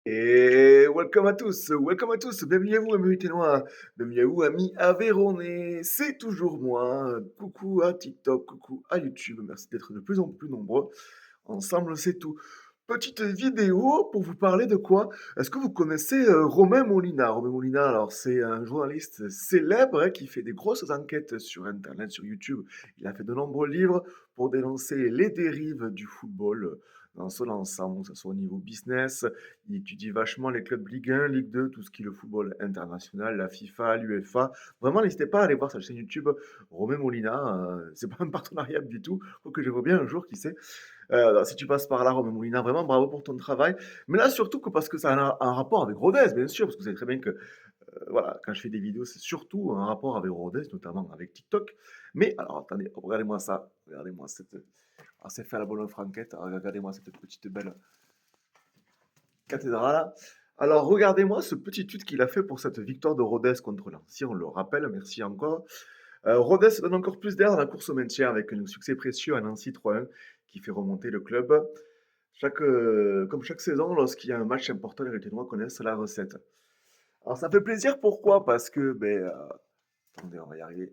Et welcome à tous, bienvenue à vous amis Ténois, bienvenue à vous amis Aveyronnais, c'est toujours moi, coucou à TikTok, coucou à YouTube, merci d'être de plus en plus nombreux, ensemble c'est tout. Petite vidéo pour vous parler de quoi? Est-ce que vous connaissez Romain Molina? Romain Molina, alors c'est un journaliste célèbre hein, qui fait des grosses enquêtes sur Internet, sur YouTube. Il a fait de nombreux livres pour dénoncer les dérives du football dans son ensemble, que ce soit au niveau business. Il étudie vachement les clubs Ligue 1, Ligue 2, tout ce qui est le football international, la FIFA, l'UEFA. Vraiment, n'hésitez pas à aller voir sa chaîne YouTube Romain Molina. C'est pas un partenariat du tout, quoique je vois bien un jour, qui sait. Si tu passes par là, Romain Molina, vraiment bravo pour ton travail. Mais là, surtout que parce que ça a un rapport avec Rodez, bien sûr, parce que vous savez très bien que voilà, quand je fais des vidéos, c'est surtout un rapport avec Rodez, notamment avec TikTok. Mais alors, attendez, regardez-moi ça. Regardez-moi cette. Ah, c'est fait à la bonne franquette. Ah, regardez-moi cette petite belle cathédrale. Alors, regardez-moi ce petit tweet qu'il a fait pour cette victoire de Rodez contre Nancy. On le rappelle, merci encore. Rodez se donne encore plus d'air dans la course au maintien avec un succès précieux à Nancy 3-1 qui fait remonter le club. Comme chaque saison, lorsqu'il y a un match important, les Rétinois connaissent la recette. Alors ça fait plaisir, pourquoi? Parce que, attendez, on va y arriver.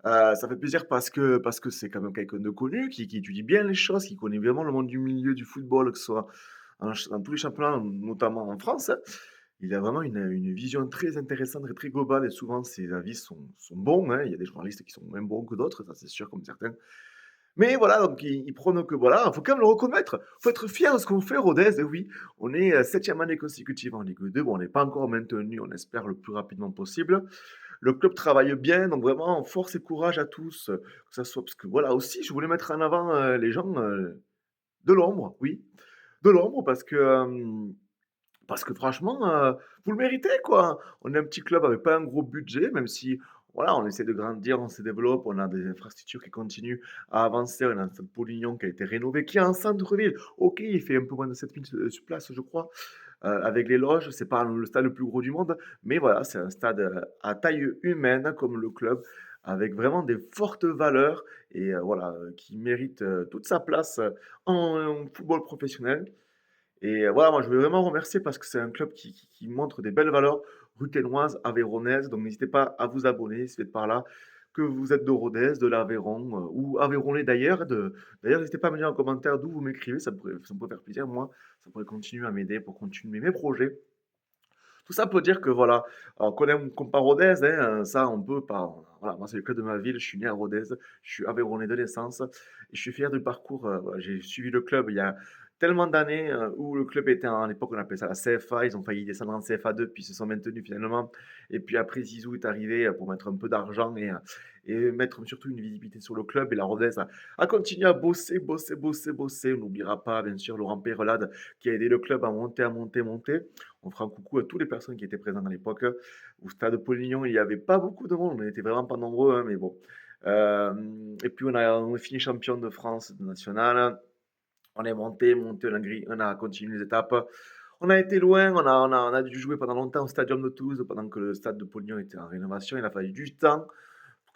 Ça fait plaisir parce que c'est quand même quelqu'un de connu, qui étudie bien les choses, qui connaît vraiment le monde du milieu du football, que ce soit dans tous les championnats, notamment en France, hein. Il a vraiment une vision très intéressante et très globale et souvent ses avis sont bons, hein. Il y a des journalistes qui sont moins bons que d'autres, ça c'est sûr, comme certains. Mais voilà, donc il prône que voilà, il faut quand même le reconnaître. Il faut être fier de ce qu'on fait, Rodez. Et oui, on est 7e année consécutive en Ligue 2. Bon, on n'est pas encore maintenu, on espère le plus rapidement possible. Le club travaille bien, donc vraiment, force et courage à tous. Que ça soit, parce que voilà, aussi, je voulais mettre en avant les gens de l'ombre, oui, de l'ombre, parce que franchement, vous le méritez, quoi. On est un petit club avec pas un gros budget, même si, voilà, on essaie de grandir, on se développe, on a des infrastructures qui continuent à avancer. On a un stade Polignon qui a été rénové, qui est en centre-ville. OK, il fait un peu moins de 7000 places, je crois, avec les loges. C'est pas le stade le plus gros du monde, mais voilà, c'est un stade à taille humaine, comme le club, avec vraiment des fortes valeurs et voilà, qui mérite toute sa place en football professionnel. Et voilà, moi je veux vraiment remercier parce que c'est un club qui montre des belles valeurs ruthénoises, aveyronaises. Donc n'hésitez pas à vous abonner si vous êtes par là, que vous êtes de Rodez, de l'Aveyron ou Aveyronnais d'ailleurs. D'ailleurs, n'hésitez pas à me dire en commentaire d'où vous m'écrivez, ça me pourrait faire plaisir. Moi, ça pourrait continuer à m'aider pour continuer mes projets. Tout ça pour dire que voilà, alors qu'on aime qu'on pas Rodez, hein, ça on peut pas. Voilà, moi c'est le club de ma ville, je suis né à Rodez, je suis Aveyronnais de naissance et je suis fier du parcours. Voilà, j'ai suivi le club il y a tellement d'années où le club était à l'époque on appelait ça la CFA, ils ont failli descendre en CFA2 puis ils se sont maintenus finalement. Et puis après Zizou est arrivé pour mettre un peu d'argent et mettre surtout une visibilité sur le club et la Rodez a continué à bosser, bosser, bosser, bosser. On n'oubliera pas bien sûr Laurent Peyrelade qui a aidé le club à monter, à monter, monter. On fera un coucou à toutes les personnes qui étaient présentes à l'époque. Au stade Polignon, il n'y avait pas beaucoup de monde, on n'était vraiment pas nombreux, hein, mais bon. Et puis on a fini champion de France de national. On est monté, monté, on a continué les étapes. On a été loin, on a dû jouer pendant longtemps au Stadium de Toulouse pendant que le stade de Polignon était en rénovation. Il a fallu du temps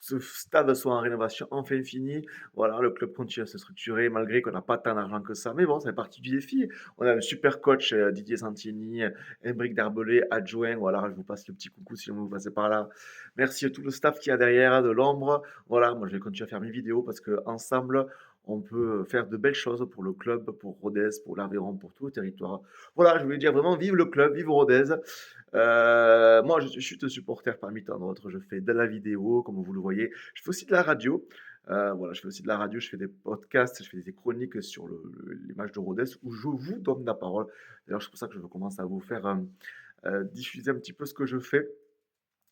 ce stade soit en rénovation enfin finie. Voilà, le club continue à se structurer malgré qu'on n'a pas tant d'argent que ça. Mais bon, ça fait partie du défi. On a un super coach, Didier Santini, Embrick Darbelé, adjoint. Voilà, je vous passe le petit coucou si vous passez par là. Merci à tout le staff qui y a derrière, de l'ombre. Voilà, moi je vais continuer à faire mes vidéos parce qu'ensemble, on peut faire de belles choses pour le club, pour Rodez, pour l'Aveyron, pour tout le territoire. Voilà, je voulais dire vraiment vive le club, vive Rodez. Moi, je suis chute supporter parmi tant d'autres. Je fais de la vidéo, comme vous le voyez. Je fais aussi de la radio. Voilà, je fais aussi de la radio, je fais des podcasts, je fais des chroniques sur les matchs de Rodez où je vous donne la parole. D'ailleurs, c'est pour ça que je commence à vous faire diffuser un petit peu ce que je fais.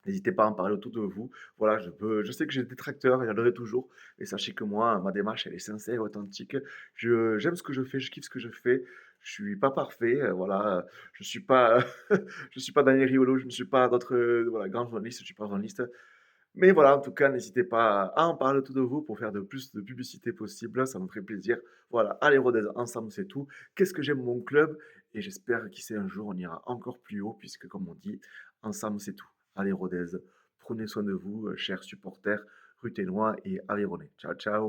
N'hésitez pas à en parler autour de vous. Voilà, je sais que j'ai des détracteurs, il y en aurait toujours. Et sachez que moi, ma démarche, elle est sincère, authentique. J'aime ce que je fais, je kiffe ce que je fais. Je suis pas parfait, voilà. Je suis pas, je suis pas Daniel Riolo, je ne suis pas d'autres, voilà, grands journalistes, je suis pas journaliste. Mais voilà, en tout cas, n'hésitez pas à en parler autour de vous pour faire de plus de publicité possible. Ça me ferait plaisir. Voilà, allez Rodez, ensemble, c'est tout. Qu'est-ce que j'aime mon club? Et j'espère, qui sait, un jour, on ira encore plus haut, puisque, comme on dit, ensemble, c'est tout. Allez Rodez, prenez soin de vous, chers supporters ruthénois et aveyronnais. Ciao, ciao.